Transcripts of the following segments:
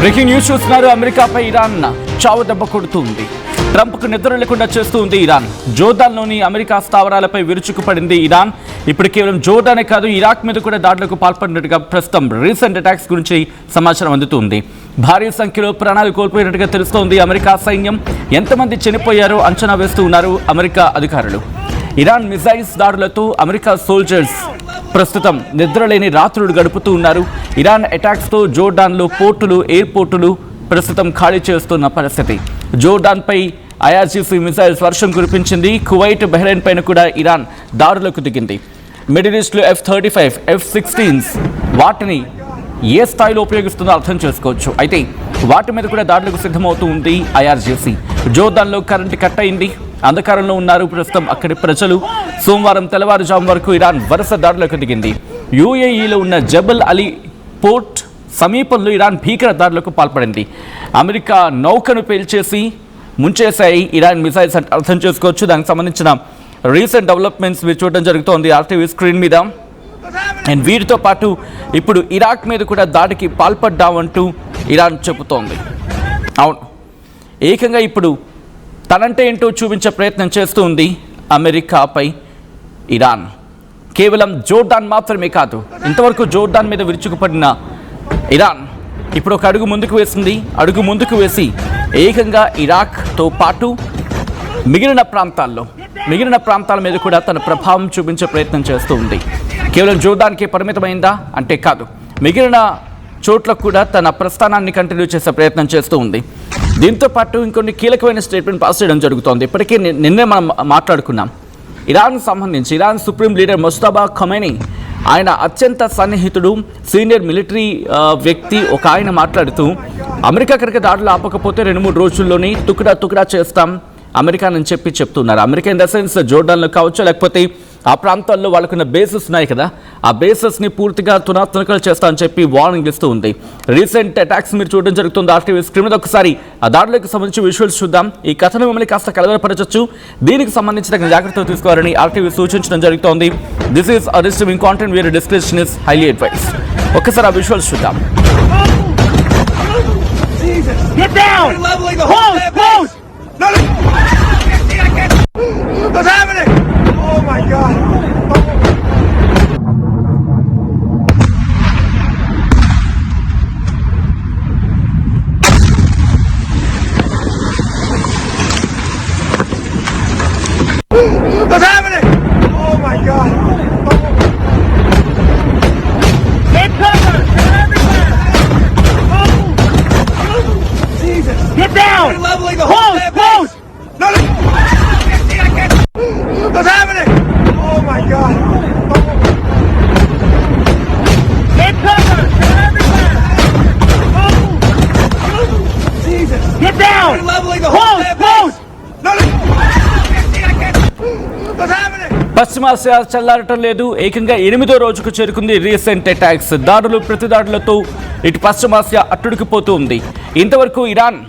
Breaking news చూస్తున్నారు. అమెరికాపై Iran చావు దెబ్బ కొడుతుంది. ట్రంప్కు నిద్ర లేకుండా చేస్తుంది ఇరాన్. జోర్డాన్లోని అమెరికా స్థావరాలపై విరుచుకుపడింది ఇరాన్. ఇప్పుడు కేవలం జోర్డానే కాదు, ఇరాక్ మీద కూడా దాడులకు పాల్పడినట్టుగా ప్రస్తుతం రీసెంట్ అటాక్స్ గురించి సమాచారం అందుతుంది. భారీ సంఖ్యలో ప్రాణాలు కోల్పోయినట్టుగా తెలుస్తోంది. అమెరికా సైన్యం ఎంతమంది చనిపోయారో అంచనా వేస్తూ ఉన్నారు అమెరికా అధికారులు. ఇరాన్ మిసైల్స్ దాడులతో అమెరికా సోల్జర్స్ ప్రస్తుతం నిద్రలేని రాత్రులు గడుపుతూ ఉన్నారు. ఇరాన్ అటాక్స్తో జోర్డాన్లో పోర్టులు, ఎయిర్పోర్టులు ప్రస్తుతం ఖాళీ చేస్తున్న పరిస్థితి. జోర్డాన్పై IRGC మిసైల్స్ వర్షం కురిపించింది. కువైట్, బహ్రెయిన్ పైన కూడా ఇరాన్ దాడులకు దిగింది. మిడిల్ ఈస్ట్లో F-35, F-16s వాటిని ఏ స్థాయిలో ఉపయోగిస్తుందో అర్థం చేసుకోవచ్చు. అయితే వాటి మీద కూడా దాడులకు సిద్ధమవుతూ ఉంది IRGC. జోర్డాన్లో కరెంటు కట్ అయింది. అంధకారంలో ఉన్నారు ప్రస్తుతం అక్కడి ప్రజలు. సోమవారం తెల్లవారుజాము వరకు ఇరాన్ వరుస దాడులకు దిగింది. UAEలో ఉన్న జబల్ అలీ పోర్ట్ సమీపంలో ఇరాన్ భీకర దాడులకు పాల్పడింది. అమెరికా నౌకను పేల్చేసి ముంచేశాయి ఇరాన్ మిసైల్స్ అంటే అర్థం చేసుకోవచ్చు. దానికి సంబంధించిన రీసెంట్ డెవలప్మెంట్స్ మీరు చూడడం జరుగుతోంది RTV స్క్రీన్ మీద. అండ్ వీటితో పాటు ఇప్పుడు ఇరాక్ మీద కూడా దాడికి పాల్పడ్డామంటూ ఇరాన్ చెబుతోంది. అవును, ఏకంగా ఇప్పుడు తనంటే ఏంటో చూపించే ప్రయత్నం చేస్తూ ఉంది అమెరికాపై ఇరాన్. కేవలం జోర్డాన్ మాత్రమే కాదు, ఇంతవరకు జోర్డాన్ మీద విరుచుకుపడిన ఇరాన్ ఇప్పుడు ఒక అడుగు ముందుకు వేసింది. అడుగు ముందుకు వేసి ఏకంగా ఇరాక్తో పాటు మిగిలిన ప్రాంతాల మీద కూడా తన ప్రభావం చూపించే ప్రయత్నం చేస్తూ ఉంది. కేవలం జోర్డాన్కే పరిమితమైందా అంటే కాదు, మిగిలిన చోట్లకు కూడా తన ప్రస్థానాన్ని కంటిన్యూ చేసే ప్రయత్నం చేస్తూ ఉంది. దీంతో పాటు ఇంకొన్ని కీలకమైన స్టేట్మెంట్ పాస్ చేయడం జరుగుతోంది. ఇప్పటికే నిన్నే మనం మాట్లాడుకున్నాం. ఇరాన్కు సంబంధించి ఇరాన్ సుప్రీం లీడర్ ముజ్తబా ఖమైనీ, ఆయన అత్యంత సన్నిహితుడు, సీనియర్ మిలిటరీ వ్యక్తి ఒక ఆయన మాట్లాడుతూ అమెరికా కనుక దాడులు ఆపకపోతే 2-3 రోజుల్లోనే తుకుడా చేస్తాం అమెరికా అని చెప్తున్నారు. అమెరికా ఇన్ ద సెన్స్ జోర్డాన్లో కావచ్చు, లేకపోతే ఆ ప్రాంతాల్లో వాళ్ళకున్న బేసెస్ ఉన్నాయి కదా, ఆ బేసెస్ని పూర్తిగా తునాతునకలు చేస్తా అని చెప్పి వార్నింగ్ ఇస్తూ ఉంది. రీసెంట్ అటాక్స్ మీరు చూడడం జరుగుతుంది RTV స్క్రీన్ మీద. ఒకసారి ఆ దాడులకు సంబంధించి విజువల్స్ చూద్దాం. ఈ కథను మిమ్మల్ని కాస్త కలవరపరచచ్చు, దీనికి సంబంధించిన జాగ్రత్తలు తీసుకోవాలని RTV సూచించడం జరుగుతోంది. This is a disturbing content viewer discretion is highly advise. ఒక్కసారి ఆ విజువల్స్ చూద్దాం. Get down! Close! No! What's happening? Oh my God! What's happening? Oh my God! Get cover! Get everywhere! Jesus! Get down! Close! No! What's happening? Oh my God! Get cover! Get everywhere! Jesus! Get down! Close! No! What's happening? పశ్చిమాసియా చల్లారటం లేదు. ఏకంగా 8వ రోజుకు చేరుకుంది recent attacks. దాడులు ప్రతిదాడులతో ఇటు పశ్చిమాసియా అట్టుడికిపోతూ ఉంది. ఇంతవరకు ఇరాన్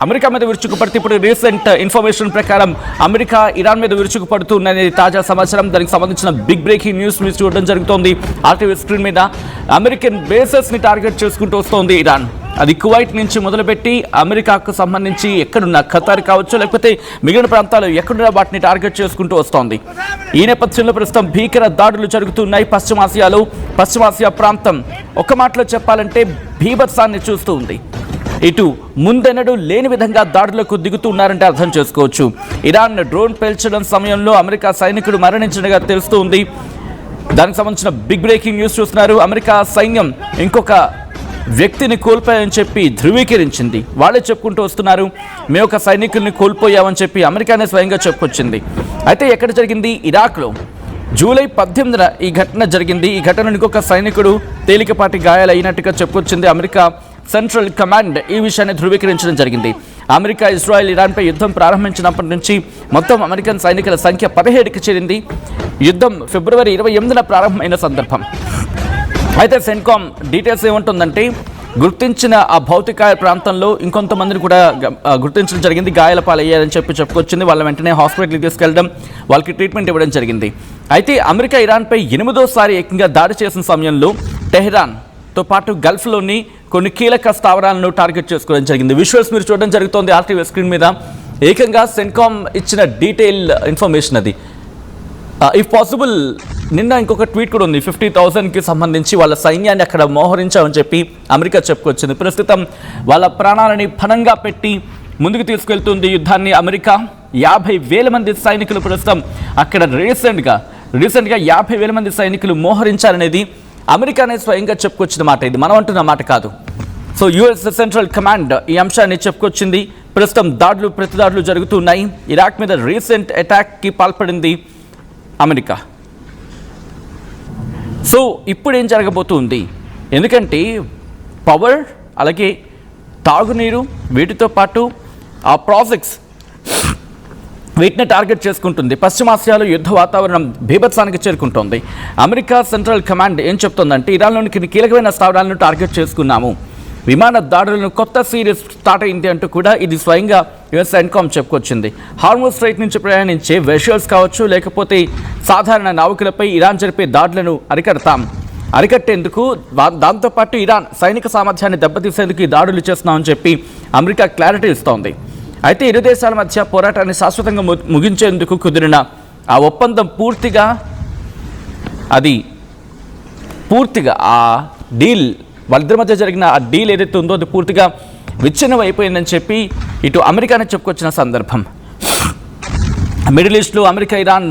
అమెరికా మీద విరుచుకుపడితే ఇప్పుడు రీసెంట్ ఇన్ఫర్మేషన్ ప్రకారం అమెరికా ఇరాన్ మీద విరుచుకుపడుతుందనేది తాజా సమాచారం. దానికి సంబంధించిన బిగ్ బ్రేకింగ్ న్యూస్ మీరు చూడడం జరుగుతోంది RTV స్క్రీన్ మీద. అమెరికన్ బేసెస్ని టార్గెట్ చేసుకుంటూ వస్తోంది ఇరాన్. అది కువైట్ నుంచి మొదలుపెట్టి అమెరికాకు సంబంధించి ఎక్కడున్న ఖతార్ కావచ్చు, లేకపోతే మిగిలిన ప్రాంతాలు ఎక్కడున్న వాటిని టార్గెట్ చేసుకుంటూ వస్తోంది. ఈ నేపథ్యంలో ప్రస్తుతం భీకర దాడులు జరుగుతున్నాయి పశ్చిమాసియాలో. పశ్చిమాసియా ప్రాంతం ఒక్క మాటలో చెప్పాలంటే భీభత్సాన్ని చూస్తూ ఉంది. ఇటు ముందెన్నడూ లేని విధంగా దాడులకు దిగుతూ ఉన్నారంటే అర్థం చేసుకోవచ్చు. ఇరాన్ డ్రోన్ పేల్చడం సమయంలో అమెరికా సైనికుడు మరణించినట్టుగా తెలుస్తూ ఉంది. దానికి సంబంధించిన బిగ్ బ్రేకింగ్ న్యూస్ చూస్తున్నారు. అమెరికా సైన్యం ఇంకొక వ్యక్తిని కోల్పోయామని చెప్పి ధృవీకరించింది. వాళ్ళే చెప్పుకుంటూ వస్తున్నారు, మేము ఒక సైనికుల్ని కోల్పోయామని చెప్పి అమెరికానే స్వయంగా చెప్పుకొచ్చింది. అయితే ఎక్కడ జరిగింది? ఇరాక్లో జూలై 18న ఈ ఘటన జరిగింది. ఈ ఘటన ఇంకొక సైనికుడు తేలికపాటి గాయాలైనట్టుగా చెప్పుకొచ్చింది అమెరికా సెంట్రల్ కమాండ్. ఈ విషయాన్ని ధృవీకరించడం జరిగింది. అమెరికా ఇజ్రాయెల్ ఇరాన్పై యుద్ధం ప్రారంభించినప్పటి నుంచి మొత్తం అమెరికన్ సైనికుల సంఖ్య 17కి చేరింది. యుద్ధం ఫిబ్రవరి 28న ప్రారంభమైన సందర్భం. అయితే సెంట్కామ్ డీటెయిల్స్ ఏముంటుందంటే, గుర్తించిన ఆ భౌతిక ప్రాంతంలో ఇంకొంతమందిని కూడా గుర్తించడం జరిగింది. గాయాల పాలయ్యారని చెప్పుకొచ్చింది. వాళ్ళ వెంటనే హాస్పిటల్కి తీసుకెళ్ళడం, వాళ్ళకి ట్రీట్మెంట్ ఇవ్వడం జరిగింది. అయితే అమెరికా ఇరాన్పై 8వ సారి ఏకంగా దాడి చేసిన సమయంలో టెహ్రాన్ తో పాటు గల్ఫ్లోని కొన్ని కీలక స్థావరాలను టార్గెట్ చేసుకోవడం జరిగింది. విజువల్స్ మీరు చూడడం జరుగుతోంది ఆర్టీవీ స్క్రీన్ మీద. ఏకంగా సెన్కామ్ ఇచ్చిన డీటెయిల్ ఇన్ఫర్మేషన్ అది. ఇఫ్ పాసిబుల్ నిన్న ఇంకొక ట్వీట్ కూడా ఉంది. 50,000కి సంబంధించి వాళ్ళ సైన్యాన్ని అక్కడ మోహరించామని చెప్పి అమెరికా చెప్పుకొచ్చింది. ప్రస్తుతం వాళ్ళ ప్రాణాలని పణంగా పెట్టి ముందుకు తీసుకెళ్తుంది యుద్ధాన్ని అమెరికా. 50,000 మంది సైనికులు ప్రస్తుతం అక్కడ రీసెంట్గా 50,000 మంది సైనికులు మోహరించారనేది అమెరికానే స్వయంగా చెప్పుకొచ్చిన మాట. ఇది మనం అంటున్న మాట కాదు. సో యుఎస్ సెంట్రల్ కమాండ్ ఈ అంశాన్ని చెప్పుకొచ్చింది. ప్రస్తుతం ప్రతిదాడులు జరుగుతున్నాయి. ఇరాక్ మీద రీసెంట్ అటాక్కి పాల్పడింది అమెరికా. సో ఇప్పుడు ఏం జరగబోతుంది? ఎందుకంటే పవర్, అలాగే తాగునీరు, వీటితో పాటు ఆ ప్రాజెక్ట్స్, వీటిని టార్గెట్ చేసుకుంటుంది. పశ్చిమాసియాలో యుద్ధ వాతావరణం బీభత్సానికి చేరుకుంటోంది. అమెరికా సెంట్రల్ కమాండ్ ఏం చెప్తోందంటే ఇరాన్లోని కొన్ని కీలకమైన స్థావరాలను టార్గెట్ చేసుకున్నాము, విమాన దాడులను కొత్త సిరీస్ స్టార్ట్ అయింది అంటూ కూడా ఇది స్వయంగా యుఎస్ సెన్కామ్ చెప్పుకొచ్చింది. హార్మోజ్ స్ట్రైట్ నుంచి ప్రయాణించే వెషల్స్ కావచ్చు, లేకపోతే సాధారణ నావికులపై ఇరాన్ జరిపే దాడులను అరికట్టేందుకు, దాంతోపాటు ఇరాన్ సైనిక సామర్థ్యాన్ని దెబ్బతీసేందుకు ఈ దాడులు చేస్తున్నామని చెప్పి అమెరికా క్లారిటీ ఇస్తోంది. అయితే ఇరు దేశాల మధ్య పోరాటాన్ని శాశ్వతంగా ముగించేందుకు కుదిరిన ఆ ఒప్పందం పూర్తిగా ఆ డీల్, వాళ్ళిద్దరి మధ్య జరిగిన ఆ డీల్ ఏదైతే ఉందో అది పూర్తిగా విచ్ఛిన్నం అయిపోయిందని చెప్పి ఇటు అమెరికానే చెప్పుకొచ్చిన సందర్భం. మిడిల్ ఈస్ట్లో అమెరికా ఇరాన్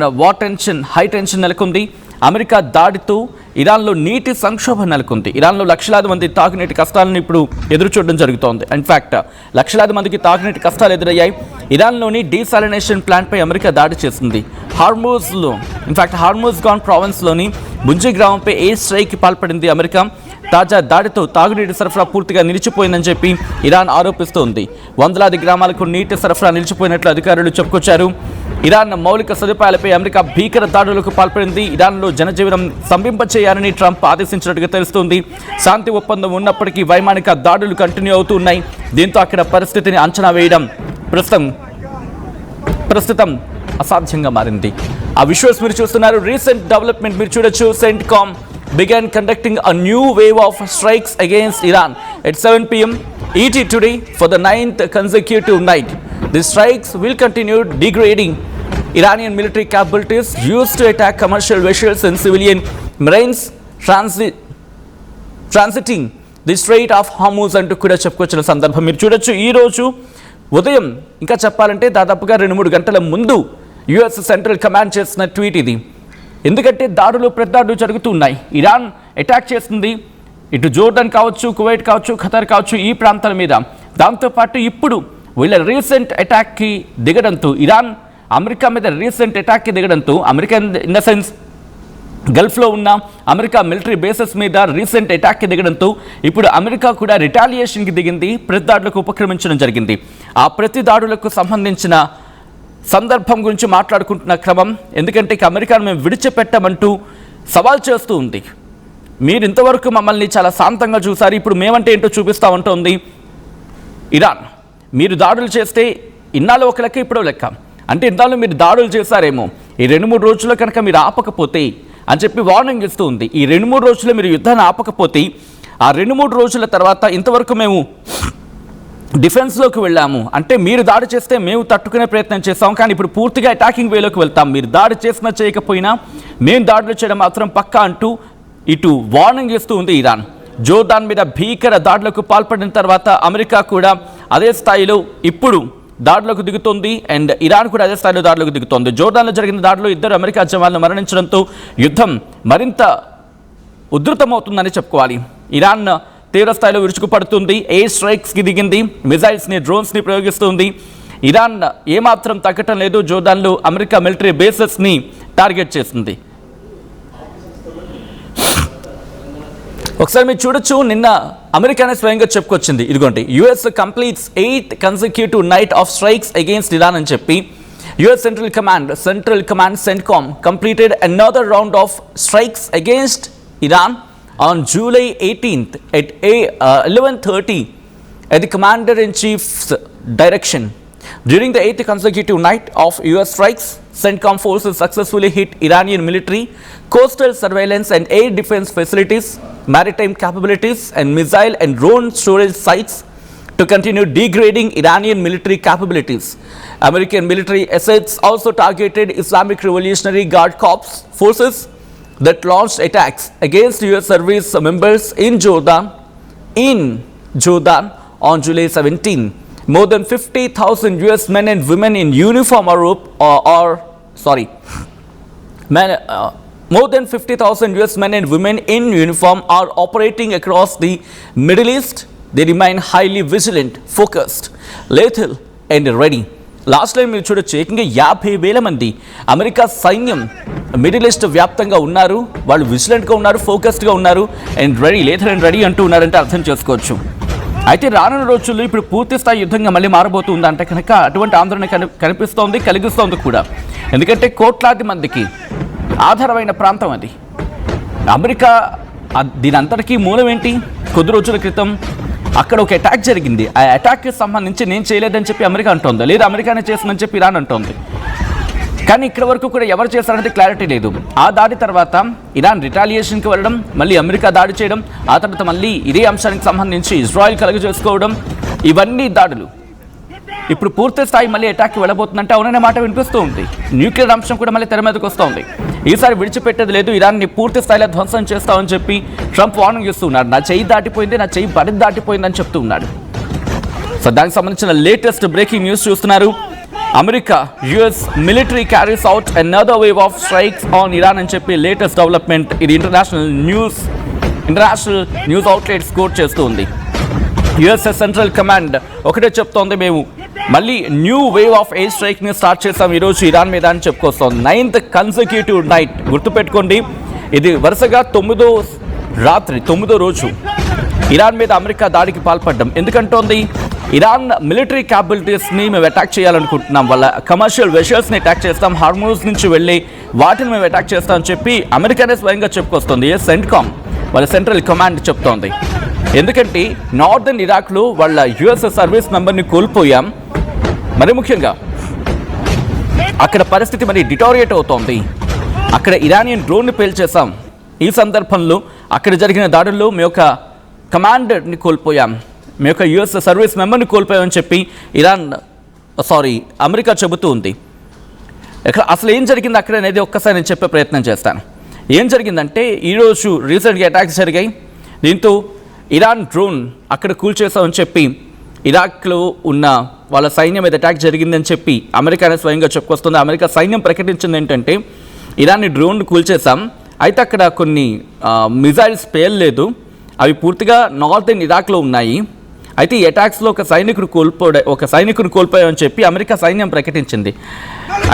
హై టెన్షన్ నెలకొంది. అమెరికా దాడితో ఇరాన్లో నీటి సంక్షోభం నెలకొంది. ఇరాన్లో లక్షలాది మంది తాగునీటి కష్టాలను ఇప్పుడు ఎదురు చూడడం జరుగుతోంది. ఇన్ఫ్యాక్ట్ లక్షలాది మందికి తాగునీటి కష్టాలు ఎదురయ్యాయి. ఇరాన్లోని డీసాలినేషన్ ప్లాంట్పై అమెరికా దాడి చేసింది. హార్మూజ్ గాన్ ప్రావిన్స్లోని బుంజీ గ్రామంపై ఎయిర్ స్ట్రైక్కి పాల్పడింది అమెరికా. తాజా దాడితో తాగునీటి సరఫరా పూర్తిగా నిలిచిపోయిందని చెప్పి ఇరాన్ ఆరోపిస్తోంది. వందలాది గ్రామాలకు నీటి సరఫరా నిలిచిపోయినట్లు అధికారులు చెప్పుకొచ్చారు. ఇరాన్ మౌలిక సదుపాయాలపై అమెరికా భీకర దాడులకు పాల్పడింది. ఇరాన్లో జనజీవనం స్తంభింపచేయాలని ట్రంప్ ఆదేశించినట్టుగా తెలుస్తోంది. శాంతి ఒప్పందం ఉన్నప్పటికీ వైమానిక దాడులు కంటిన్యూ అవుతున్నాయి. దీంతో అక్కడ పరిస్థితిని అంచనా వేయడం ప్రస్తుతం అసాధ్యంగా మారింది. ఆ విజువల్స్ మీరు చూస్తున్నారు. రీసెంట్ డెవలప్మెంట్ మీరు చూడొచ్చు. CENTCOM began conducting a new wave of strikes against Iran at 7 p.m. ET today for the 9th consecutive night. The strikes will continue degrading Iranian military capabilities used to attack commercial vessels and civilian marines transiting the Strait of Hormuz అంటూ కూడా చెప్పుకొచ్చిన సందర్భం మీరు చూడొచ్చు. ఈరోజు ఉదయం ఇంకా చెప్పాలంటే దాదాపుగా 2-3 గంటల ముందు యుఎస్ సెంట్రల్ కమాండ్ చేసిన ట్వీట్ ఇది. ఎందుకంటే ప్రతిదాడులు జరుగుతున్నాయి. ఇరాన్ అటాక్ చేస్తుంది ఇటు జోర్డన్ కావచ్చు, కువైట్ కావచ్చు, ఖతర్ కావచ్చు, ఈ ప్రాంతాల మీద. దాంతోపాటు ఇప్పుడు వీళ్ళ రీసెంట్ అటాక్కి దిగడంతో, ఇరాన్ అమెరికా మీద రీసెంట్ అటాక్కి దిగడంతో, అమెరికా ఇన్ ద సెన్స్ గల్ఫ్లో ఉన్న అమెరికా మిలిటరీ బేసెస్ మీద రీసెంట్ అటాక్కి దిగడంతో ఇప్పుడు అమెరికా కూడా రిటాలియేషన్కి దిగింది, ప్రతిదాడులకు ఉపక్రమించడం జరిగింది. ఆ ప్రతిదాడులకు సంబంధించిన సందర్భం గురించి మాట్లాడుకుంటున్న క్రమం. ఎందుకంటే అమెరికాను మేము విడిచిపెట్టమంటూ సవాల్ చేస్తూ ఉంది. మీరు ఇంతవరకు మమ్మల్ని చాలా శాంతంగా చూసారు, ఇప్పుడు మేమంటే ఏంటో చూపిస్తామంటోంది ఇరాన్. మీరు దాడులు చేస్తే ఇన్నాళ్ళు ఒక లెక్క, ఇప్పుడు లెక్క. అంటే ఇన్నాళ్ళు మీరు దాడులు చేశారేమో, ఈ 2-3 రోజుల్లో కనుక మీరు ఆపకపోతే అని చెప్పి వార్నింగ్ ఇస్తూ ఉంది. ఈ 2-3 రోజుల్లో మీరు యుద్ధాన్ని ఆపకపోతే ఆ 2-3 రోజుల తర్వాత ఇంతవరకు మేము డిఫెన్స్లోకి వెళ్ళాము, అంటే మీరు దాడి చేస్తే మేము తట్టుకునే ప్రయత్నం చేస్తాం, కానీ ఇప్పుడు పూర్తిగా అటాకింగ్ వేలోకి వెళ్తాం, మీరు దాడి చేసినా చేయకపోయినా మేము దాడులు చేయడం మాత్రం పక్కా అంటూ ఇటు వార్నింగ్ ఇస్తూ ఉంది ఇరాన్. జోర్డాన్ మీద భీకర దాడులకు పాల్పడిన తర్వాత అమెరికా కూడా అదే స్థాయిలో ఇప్పుడు దాడులకు దిగుతోంది. అండ్ ఇరాన్ కూడా అదే స్థాయిలో దాడులకు దిగుతోంది. జోర్డాన్లో జరిగిన దాడిలో 2 అమెరికా జవాన్లు మరణించడంతో యుద్ధం మరింత ఉధృతమవుతుందని చెప్పుకోవాలి. ఇరాన్ తీవ్రస్థాయిలో విరుచుకుపడుతుంది, ఎయిర్ స్ట్రైక్స్కి దిగింది, మిజైల్స్ని, డ్రోన్స్ని ప్రయోగిస్తుంది. ఇరాన్ ఏమాత్రం తగ్గటం లేదు. జోర్డాన్లో అమెరికా మిలిటరీ బేసెస్ని టార్గెట్ చేసింది. ఒకసారి మీరు చూడొచ్చు, నిన్న అమెరికానే స్వయంగా చెప్పుకొచ్చింది. ఇదిగోండి, US completes 8th consecutive night of strikes against Iran అని చెప్పి US central command CENTCOM completed another round of strikes against Iran on July 18th at 11:30 at the Commander-in-Chief's direction. During the 8th consecutive night of US strikes, CENTCOM forces successfully hit Iranian military, coastal surveillance and air defense facilities, maritime capabilities and missile and drone storage sites to continue degrading Iranian military capabilities. American military assets also targeted Islamic Revolutionary Guard Corps forces that launched attacks against US service members in Jordan on July 17. More than 50,000 US men and women in uniform more than 50,000 US men and women in uniform are operating across the Middle East. They remain highly vigilant, focused, lethal and ready. Last time మీరు చూడొచ్చు, ఏకంగా 50,000 మంది America సైన్యం middle east వ్యాప్తంగా ఉన్నారు. వాళ్ళు విజిలెంట్గా ఉన్నారు, ఫోకస్డ్గా ఉన్నారు అండ్ రెడీ, లేథర్ అండ్ రెడీ అంటూ ఉన్నారంటే అర్థం చేసుకోవచ్చు. అయితే రానున్న రోజుల్లో ఇప్పుడు పూర్తి స్థాయి యుద్ధంగా మళ్ళీ మారబోతుంది అంటే కనుక అటువంటి ఆందోళన కలిగిస్తోంది కూడా. ఎందుకంటే కోట్లాది మందికి ఆధారమైన ప్రాంతం అది అమెరికా. దీని అంతటికీ మూలం ఏంటి? కొద్ది రోజుల క్రితం అక్కడ ఒక అటాక్ జరిగింది. ఆ అటాక్కి సంబంధించి నేను చేయలేదని చెప్పి అమెరికా అంటోంది, లేదా అమెరికానే చేసిందని చెప్పి ఇరాన్ అంటోంది. కానీ ఇక్కడ వరకు కూడా ఎవరు చేస్తారనేది క్లారిటీ లేదు. ఆ దాడి తర్వాత ఇరాన్ రిటాలియేషన్కి వెళ్ళడం, మళ్ళీ అమెరికా దాడి చేయడం, ఆ తర్వాత మళ్ళీ ఇదే అంశానికి సంబంధించి ఇజ్రాయిల్ కలుగజేసుకోవడం, ఇవన్నీ దాడులు ఇప్పుడు పూర్తి స్థాయి మళ్ళీ అటాక్కి వెళ్ళబోతుందంటే అవుననే మాట వినిపిస్తూ ఉంది. న్యూక్లియర్ అంశం కూడా మళ్ళీ తెర మీదకి వస్తుంది. ఈసారి విడిచిపెట్టేది లేదు, ఇరాన్ని పూర్తి స్థాయిలో ధ్వంసం చేస్తామని చెప్పి ట్రంప్ వార్నింగ్ ఇస్తున్నాడు. నా చెయ్యి దాటిపోయింది, నా చెయ్యి బరి దాటిపోయిందని చెప్తూ ఉన్నాడు. సో దానికి సంబంధించిన లేటెస్ట్ బ్రేకింగ్ న్యూస్ చూస్తున్నారు. America US military carries out another wave of strikes on Iran అని చెప్పి లేటెస్ట్ డెవలప్మెంట్. ఇది ఇంటర్నేషనల్ న్యూస్ అవుట్లెట్స్ కోట్ చేస్తూ ఉంది. యుఎస్ఎస్ సెంట్రల్ కమాండ్ ఒకటే చెప్తోంది, మేము మళ్ళీ న్యూ వేవ్ ఆఫ్ ఎయిర్ స్ట్రైక్ని స్టార్ట్ చేస్తాం ఈరోజు ఇరాన్ మీద అని చెప్పుకొస్తోంది. 9th కన్సెక్యూటివ్ నైట్, గుర్తుపెట్టుకోండి, ఇది వరుసగా 9వ రోజు ఇరాన్ మీద అమెరికా దాడికి పాల్పడ్డం. ఎందుకంటోంది, ఇరాన్ మిలిటరీ క్యాపబిలిటీస్ని మేము అటాక్ చేయాలనుకుంటున్నాం, వాళ్ళ కమర్షియల్ వెషల్స్ని అటాక్ చేస్తాం, హార్మోన్స్ నుంచి వెళ్ళి వాటిని మేము అటాక్ చేస్తాం అని చెప్పి అమెరికానే స్వయంగా చెప్పుకొస్తుంది. CENTCOM వాళ్ళ సెంట్రల్ కమాండ్ చెప్తోంది. ఎందుకంటే నార్దర్న్ ఇరాక్లో వాళ్ళ యుఎస్ సర్వీస్ మెంబర్ని కోల్పోయాం, మరి ముఖ్యంగా అక్కడ పరిస్థితి మరి డిటోరియేట్ అవుతోంది. అక్కడ ఇరానియన్ డ్రోన్ని పేల్చేసాం. ఈ సందర్భంలో అక్కడ జరిగిన దాడుల్లో మేము ఒక కమాండర్ని కోల్పోయాం, మేము ఒక యుఎస్ సర్వీస్ మెంబర్ని కోల్పోయామని చెప్పి అమెరికా చెబుతూ ఉంది. అసలు ఏం జరిగింది అక్కడ అనేది ఒక్కసారి నేను చెప్పే ప్రయత్నం చేస్తాను. ఏం జరిగిందంటే, ఈరోజు రీసెంట్గా అటాక్స్ జరిగాయి. దీంతో ఇరాన్ డ్రోన్ అక్కడ కూల్చేసామని చెప్పి ఇరాక్లో ఉన్న వాళ్ళ సైన్యం మీద అటాక్ జరిగిందని చెప్పి అమెరికానే స్వయంగా చెప్పుకొస్తుంది. అమెరికా సైన్యం ప్రకటించింది ఏంటంటే, ఇరాన్ని డ్రోన్ కూల్చేసాం, అయితే అక్కడ కొన్ని మిజైల్స్ పేర్లేదు, అవి పూర్తిగా నార్దర్న్ ఇరాక్లో ఉన్నాయి, అయితే ఈ అటాక్స్లో ఒక సైనికుడు కోల్పోయామని చెప్పి అమెరికా సైన్యం ప్రకటించింది.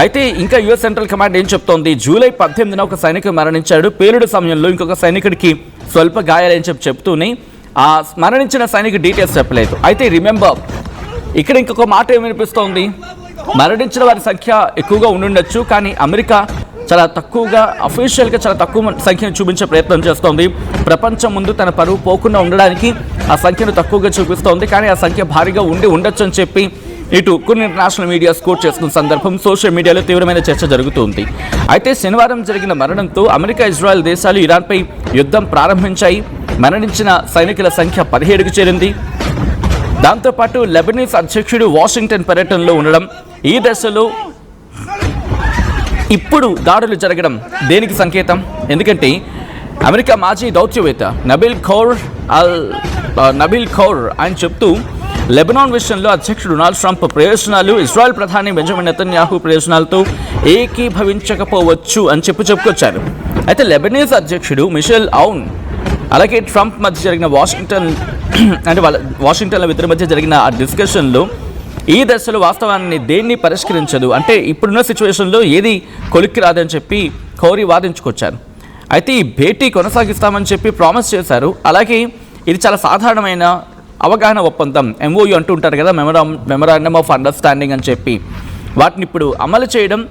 అయితే ఇంకా యుఎస్ సెంట్రల్ కమాండ్ ఏం చెప్తోంది, జూలై 18న ఒక సైనికుడు మరణించాడు, పేలుడు సమయంలో ఇంకొక సైనికుడికి స్వల్ప గాయాలని చెప్తూనే ఆ మరణించిన సైనికుడి డీటెయిల్స్ చెప్పలేదు. అయితే రిమెంబర్, ఇక్కడ ఇంకొక మాట ఏమి వినిపిస్తోంది, మరణించిన వారి సంఖ్య ఎక్కువగా ఉండుండొచ్చు, కానీ అమెరికా చాలా తక్కువగా, అఫీషియల్గా చాలా తక్కువ సంఖ్యను చూపించే ప్రయత్నం చేస్తోంది. ప్రపంచం ముందు తన పరువు పోకుండా ఉండడానికి ఆ సంఖ్యను తక్కువగా చూపిస్తోంది, కానీ ఆ సంఖ్య భారీగా ఉండొచ్చు అని చెప్పి ఇటు కొన్ని ఇంటర్నేషనల్ మీడియా స్కోర్ చేస్తున్న సందర్భం సోషల్ మీడియాలో తీవ్రమైన చర్చ జరుగుతుంది. అయితే శనివారం జరిగిన మరణంతో అమెరికా, ఇజ్రాయెల్ దేశాలు ఇరాన్పై యుద్ధం ప్రారంభించాయి. మరణించిన సైనికుల సంఖ్య 17కు చేరింది. దాంతోపాటు లెబనీస్ అధ్యక్షుడు వాషింగ్టన్ పర్యటనలో ఉండడం, ఈ దశలో ఇప్పుడు దాడులు జరగడం దేనికి సంకేతం? ఎందుకంటే అమెరికా మాజీ దౌత్యవేత్త నబీల్ ఖౌర్ ఆయన చెప్తూ, లెబనాన్ విషయంలో అధ్యక్షుడు డొనాల్డ్ ట్రంప్ ప్రయోజనాలు ఇజ్రాయెల్ ప్రధాని బెంజమిన్ నెతన్యాహు ప్రయోజనాలతో ఏకీభవించకపోవచ్చు అని చెప్పుకొచ్చారు. అయితే లెబనీస్ అధ్యక్షుడు మిషెల్ ఔన్ అలాగే ట్రంప్ మధ్య జరిగిన వాషింగ్టన్ల ఇద్దరి మధ్య జరిగిన ఆ డిస్కషన్లో ఈ దశలో వాస్తవాన్ని దేన్ని పరిష్కరించదు, అంటే ఇప్పుడున్న సిచ్యువేషన్లో ఏది కొలిక్కి రాదని చెప్పి ఖౌరీ వాదించుకొచ్చారు. అయితే ఈ భేటీ కొనసాగిస్తామని చెప్పి ప్రామిస్ చేశారు. అలాగే ఇది చాలా సాధారణమైన అవగాహన ఒప్పందం, MOU అంటూ ఉంటారు కదా, మెమరాండమ్ ఆఫ్ అండర్స్టాండింగ్ అని చెప్పి, వాటిని ఇప్పుడు అమలు చేయడం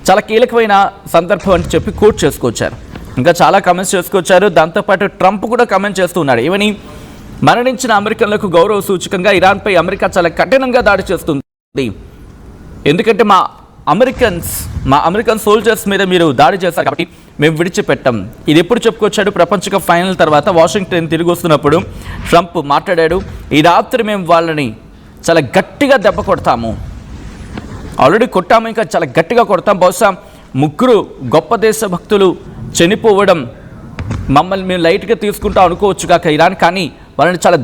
చాలా కీలకమైన సందర్భం అని చెప్పి కోట్ చేసుకొచ్చారు. ఇంకా చాలా కమెంట్స్ చేసుకొచ్చారు. దాంతోపాటు ట్రంప్ కూడా కమెంట్ చేస్తూ ఉన్నాడు, ఏమని, మరణించిన అమెరికన్లకు గౌరవ సూచకంగా ఇరాన్పై అమెరికా చాలా కఠినంగా దాడి చేస్తుంది, ఎందుకంటే మా అమెరికన్ సోల్జర్స్ మీద మీరు దాడి చేశారు కాబట్టి మేము విడిచిపెట్టాం. ఇది ఎప్పుడు చెప్పుకొచ్చాడు? ప్రపంచ కప్ ఫైనల్ తర్వాత వాషింగ్టన్ తిరిగి వస్తున్నప్పుడు ట్రంప్ మాట్లాడాడు, ఈ రాత్రి మేము వాళ్ళని చాలా గట్టిగా దెబ్బ కొడతాము, ఆల్రెడీ కొట్టాము, ఇంకా చాలా గట్టిగా కొడతాం. బహుశా 3 గొప్ప దేశభక్తులు చనిపోవడం మమ్మల్ని మేము లైట్గా తీసుకుంటాం అనుకోవచ్చు కాక ఇరాన్, కానీ వాళ్ళని చాలా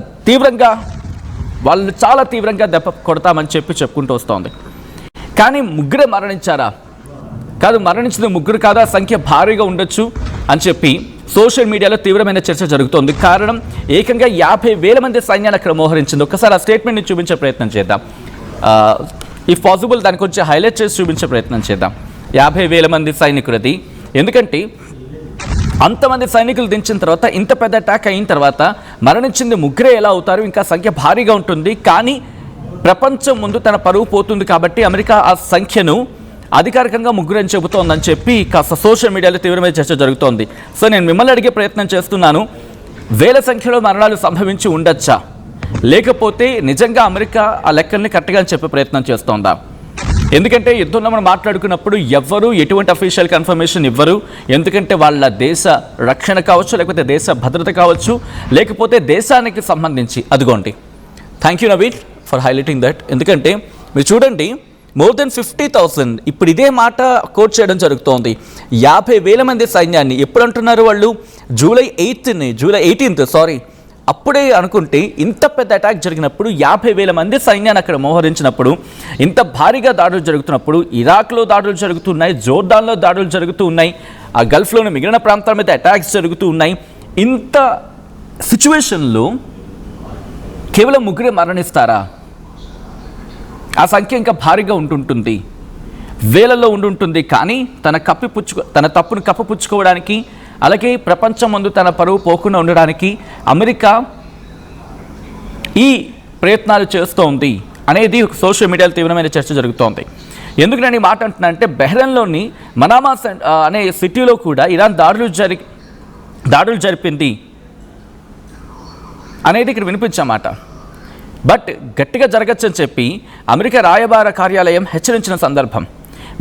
తీవ్రంగా దెబ్బ కొడతామని చెప్పుకుంటూ వస్తోంది. కానీ 3 మరణించారా? కాదు, మరణించిన 3 కాదు, ఆ సంఖ్య భారీగా ఉండొచ్చు అని చెప్పి సోషల్ మీడియాలో తీవ్రమైన చర్చ జరుగుతోంది. కారణం ఏకంగా 50,000 మంది సైన్యాన్ని అక్కడ మోహరించింది. ఒక్కసారి ఆ స్టేట్మెంట్ని చూపించే ప్రయత్నం చేద్దాం. ఇఫ్ పాసిబుల్ దాన్ని కొంచెం హైలైట్ చేసి చూపించే ప్రయత్నం చేద్దాం. 50,000 మంది సైనికులది. ఎందుకంటే అంతమంది సైనికులు దించిన తర్వాత, ఇంత పెద్ద అటాక్ అయిన తర్వాత మరణించింది 3 ఎలా అవుతారు? ఇంకా సంఖ్య భారీగా ఉంటుంది. కానీ ప్రపంచం ముందు తన పరువు పోతుంది కాబట్టి అమెరికా ఆ సంఖ్యను అధికారికంగా 3 అని చెబుతోందని చెప్పి కాస్త సోషల్ మీడియాలో తీవ్రమైన చర్చ జరుగుతోంది. సో నేను మిమ్మల్ని అడిగే ప్రయత్నం చేస్తున్నాను, వేల సంఖ్యలో మరణాలు సంభవించి ఉండొచ్చా, లేకపోతే నిజంగా అమెరికా ఆ లెక్కల్ని కరెక్ట్గా అని చెప్పే ప్రయత్నం చేస్తోందా? ఎందుకంటే యుద్ధంలో మనం మాట్లాడుకున్నప్పుడు ఎవ్వరూ ఎటువంటి అఫీషియల్ కన్ఫర్మేషన్ ఇవ్వరు. ఎందుకంటే వాళ్ళ దేశ రక్షణ కావచ్చు, లేకపోతే దేశ భద్రత కావచ్చు, లేకపోతే దేశానికి సంబంధించి. అదిగోండి, thank you Naveen for highlighting that. ఎందుకంటే మీరు చూడండి, మోర్ దెన్ 50,000 ఇప్పుడు ఇదే మాట కోట్ చేయడం జరుగుతోంది. 50,000 మంది సైన్యాన్ని ఎప్పుడు అంటున్నారు వాళ్ళు? జూలై 18th అప్పుడే అనుకుంటే, ఇంత పెద్ద అటాక్ జరిగినప్పుడు 50,000 మంది సైన్యాన్ని అక్కడ మోహరించినప్పుడు, ఇంత భారీగా దాడులు జరుగుతున్నప్పుడు, ఇరాక్లో దాడులు జరుగుతున్నాయి, జోర్డాన్లో దాడులు జరుగుతూ ఉన్నాయి, ఆ గల్ఫ్లోని మిగిలిన ప్రాంతాల మీద అటాక్స్ జరుగుతూ ఉన్నాయి. ఇంత సిచ్యువేషన్లో కేవలం 3 మరణిస్తారా? ఆ సంఖ్య ఇంకా భారీగా ఉంటుంటుంది, వేలల్లో ఉంటుంటుంది. కానీ తన తప్పును కప్పిపుచ్చుకోవడానికి, అలాగే ప్రపంచం ముందు తన పరువు పోకుండా ఉండడానికి అమెరికా ఈ ప్రయత్నాలు చేస్తోంది అనేది సోషల్ మీడియాలో తీవ్రమైన చర్చ జరుగుతోంది. ఎందుకు నేను ఈ మాట అంటున్నా అంటే, బెహ్రెన్లోని మనామా అనే సిటీలో కూడా ఇరాన్ దాడులు జరిపింది అనేది ఇక్కడ వినిపించమాట. బట్ గట్టిగా జరగచ్చని చెప్పి అమెరికా రాయబార కార్యాలయం హెచ్చరించిన సందర్భం.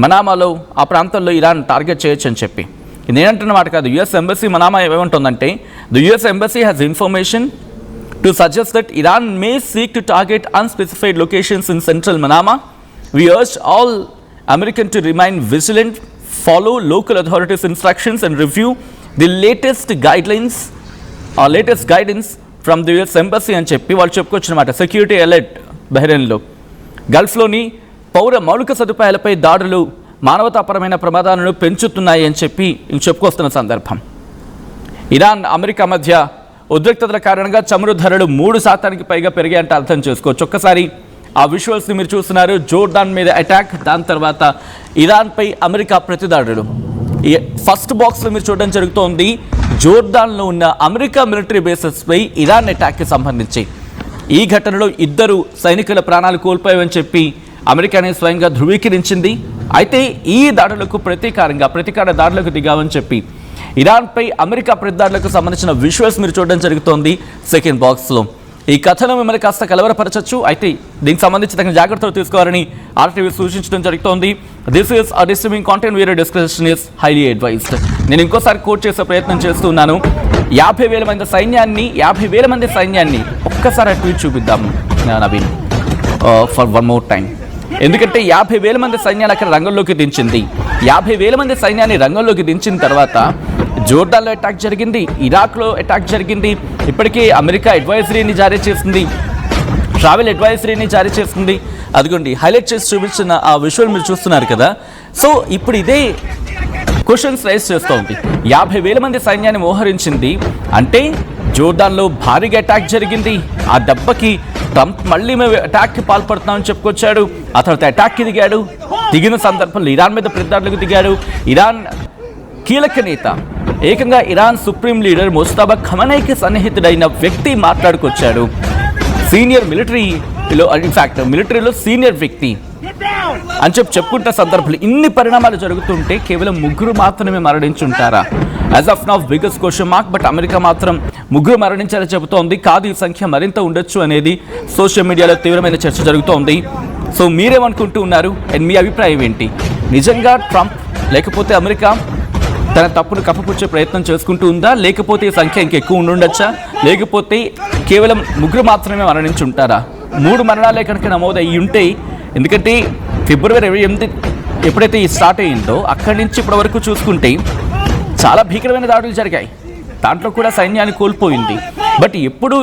మనామాలో ఆ ప్రాంతంలో ఇరాన్ టార్గెట్ చేయొచ్చు అని చెప్పి. నేనంటున్న మాట కాదు, యుఎస్ ఎంబసీ మనామా ఏమంటుందంటే, the US embassy has information to suggest that Iran May seek to target unspecified locations in central Manama. We urge all Americans to remain vigilant, follow local authorities' instructions and review the latest guidance from the US Embassy అని చెప్పి వాళ్ళు చెప్పుకొచ్చినమాట. Security alert బహ్రెయిన్లో, గల్ఫ్లోని పౌర మౌలిక సదుపాయాలపై దాడులు మానవతాపరమైన ప్రమాదాలను పెంచుతున్నాయి అని చెప్పి చెప్పుకొస్తున్న సందర్భం. ఇరాన్ అమెరికా మధ్య ఉద్రిక్తతల కారణంగా చమురు ధరలు 3% పైగా పెరిగాయంటే అర్థం చేసుకోవచ్చు. ఒక్కసారి ఆ విజువల్స్ని మీరు చూస్తున్నారు. జోర్డాన్ మీద అటాక్, దాని తర్వాత ఇరాన్పై అమెరికా ప్రతిదాడులు. ఈ ఫస్ట్ బాక్స్లో మీరు చూడడం జరుగుతోంది జోర్డాన్లో ఉన్న అమెరికా మిలిటరీ బేసెస్పై ఇరాన్ అటాక్కి సంబంధించి. ఈ ఘటనలో 2 సైనికుల ప్రాణాలు కోల్పోయావని చెప్పి అమెరికానే స్వయంగా ధృవీకరించింది. అయితే ఈ దాడులకు ప్రతీకార దాడులకు దిగావని చెప్పి ఇరాన్పై అమెరికా ప్రతిదాడులకు సంబంధించిన విజువల్స్ మీరు చూడడం జరుగుతోంది సెకండ్ బాక్స్లో. ఈ కథను మిమ్మల్ని కాస్త కలవరపరచచ్చు, అయితే దీనికి సంబంధించి తగిన జాగ్రత్తలు తీసుకోవాలని ఆర్టీవీ సూచించడం జరుగుతోంది. This is a disturbing content, వేరే డిస్కషన్ ఈస్ హైలీ అడ్వైజ్డ్. నేను ఇంకోసారి కోట్ చేసే ప్రయత్నం చేస్తున్నాను. 50,000 మంది సైన్యాన్ని ఒక్కసారి ట్వీట్ చూపిద్దాం Naveen for one more time. ఎందుకంటే 50,000 మంది సైన్యాన్ని అక్కడ రంగంలోకి దించింది. 50,000 మంది సైన్యాన్ని రంగంలోకి దించిన తర్వాత జోర్డాన్లో అటాక్ జరిగింది, ఇరాక్లో అటాక్ జరిగింది. ఇప్పటికే అమెరికా అడ్వైజరీని జారీ చేసింది, ట్రావెల్ అడ్వైజరీని జారీ చేసింది. అదిగోండి హైలైట్ చేసి చూపించిన ఆ విజువల్ మీరు చూస్తున్నారు కదా. సో ఇప్పుడు ఇదే క్వశ్చన్స్ రైజ్ చేస్తూ ఉంది. 50,000 మంది సైన్యాన్ని మోహరించింది అంటే జోర్డాన్లో భారీగా అటాక్ జరిగింది. ఆ దెబ్బకి ట్రంప్ మళ్ళీ మేము అటాక్కి పాల్పడుతున్నామని చెప్పుకొచ్చాడు. ఆ తర్వాత అటాక్కి దిగిన సందర్భంలో ఇరాన్ మీద ప్రతిదాడులకు దిగాడు. ఇరాన్ కీలక నేత, ఏకంగా ఇరాన్ సుప్రీం లీడర్ ముస్తఫా ఖమనైకి సన్నిహితుడైన వ్యక్తి మాట్లాడుకొచ్చాడు. సీనియర్ మిలిటరీలో సీనియర్ వ్యక్తి అని చెప్పుకుంటే సందర్భంలో ఇన్ని పరిణామాలు జరుగుతుంటే కేవలం 3 మాత్రమే మరణించుంటారా? As of now biggest question mark. But America మాత్రం 3 మరణించారని చెబుతోంది. కాదు, ఈ సంఖ్య మరింత ఉండొచ్చు అనేది సోషల్ మీడియాలో తీవ్రమైన చర్చ జరుగుతోంది. సో మీరేమనుకుంటూ ఉన్నారు అండ్ మీ అభిప్రాయం ఏంటి? నిజంగా ట్రంప్ లేకపోతే అమెరికా తన తప్పును కప్పపుచ్చే ప్రయత్నం చేసుకుంటూ ఉందా, లేకపోతే ఈ సంఖ్య ఇంకెక్కువ ఉండుండొచ్చా, లేకపోతే కేవలం 3 మాత్రమే మరణించి ఉంటారా? 3 మరణాలే కనుక నమోదయ్యి ఉంటే, ఎందుకంటే ఫిబ్రవరి 28 ఎప్పుడైతే ఈ స్టార్ట్ అయ్యిందో అక్కడి నుంచి ఇప్పటి వరకు చూసుకుంటే చాలా భీకరమైన దాడులు జరిగాయి. దాంట్లో కూడా సైన్యాన్ని కోల్పోయింది. బట్ ఎప్పుడు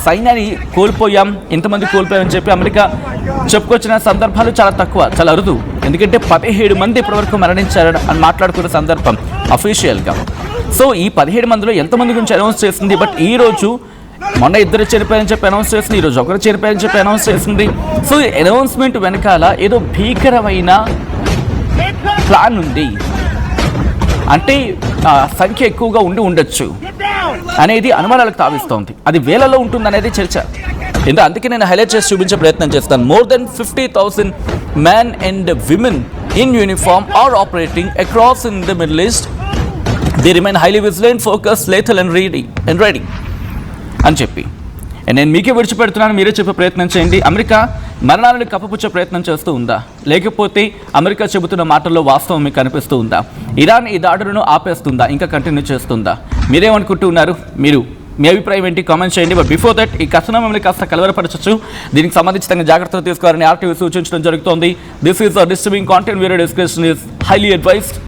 సైన్యాన్ని కోల్పోయాం, ఇంతమంది కోల్పోయామని చెప్పి అమెరికా చెప్పుకొచ్చిన సందర్భాలు చాలా తక్కువ, చాలా అరుదు. ఎందుకంటే 17 మంది ఇప్పటివరకు మరణించారని అని మాట్లాడుకున్న సందర్భం అఫీషియల్గా. సో ఈ 17 మందిలో ఎంతమంది గురించి అనౌన్స్ చేసింది. బట్ ఈ రోజు మొన్న 2 చనిపోయారని చెప్పి అనౌన్స్ చేసింది, ఈరోజు 1 చనిపోయారని చెప్పి అనౌన్స్ చేసింది. సో ఈ అనౌన్స్మెంట్ వెనకాల ఏదో భీకరమైన ప్లాన్ ఉంది, అంటే సంఖ్య ఎక్కువగా ఉండొచ్చు అనేది అనుమానాలకు తావిస్తోంది. అది వేలలో ఉంటుందనేది చర్చ. అందుకే నేను హైలైట్ చేసి చూపించే ప్రయత్నం చేస్తాను. More than 50,000 men and women in uniform are operating across in the Middle East. They remain highly vigilant, focused, lethal and ready అని చెప్పి నేను మీకే విడిచిపెడుతున్నాను. మీరే చెప్పే ప్రయత్నం చేయండి. అమెరికా మరణాలను కప్పపుచ్చే ప్రయత్నం చేస్తూ ఉందా, లేకపోతే అమెరికా చెబుతున్న మాటల్లో వాస్తవం మీకు కనిపిస్తూ ఉందా? ఇరాన్ ఈ దాడులను ఆపేస్తుందా, ఇంకా కంటిన్యూ చేస్తుందా? మీరేమనుకుంటూ ఉన్నారు? మీ అభిప్రాయం ఏంటి? కామెంట్ చేయండి. బట్ బిఫోర్ దట్ ఈ కథనం మిమ్మల్ని కాస్త కలవరపరచచ్చు. దీనికి సంబంధించిన జాగ్రత్తలు తీసుకోవాలని ఆర్టీవీ సూచించడం జరుగుతోంది. This is disturbing content. వేరే డిస్కషన్ ఈస్ హైలీ అడ్వైస్డ్.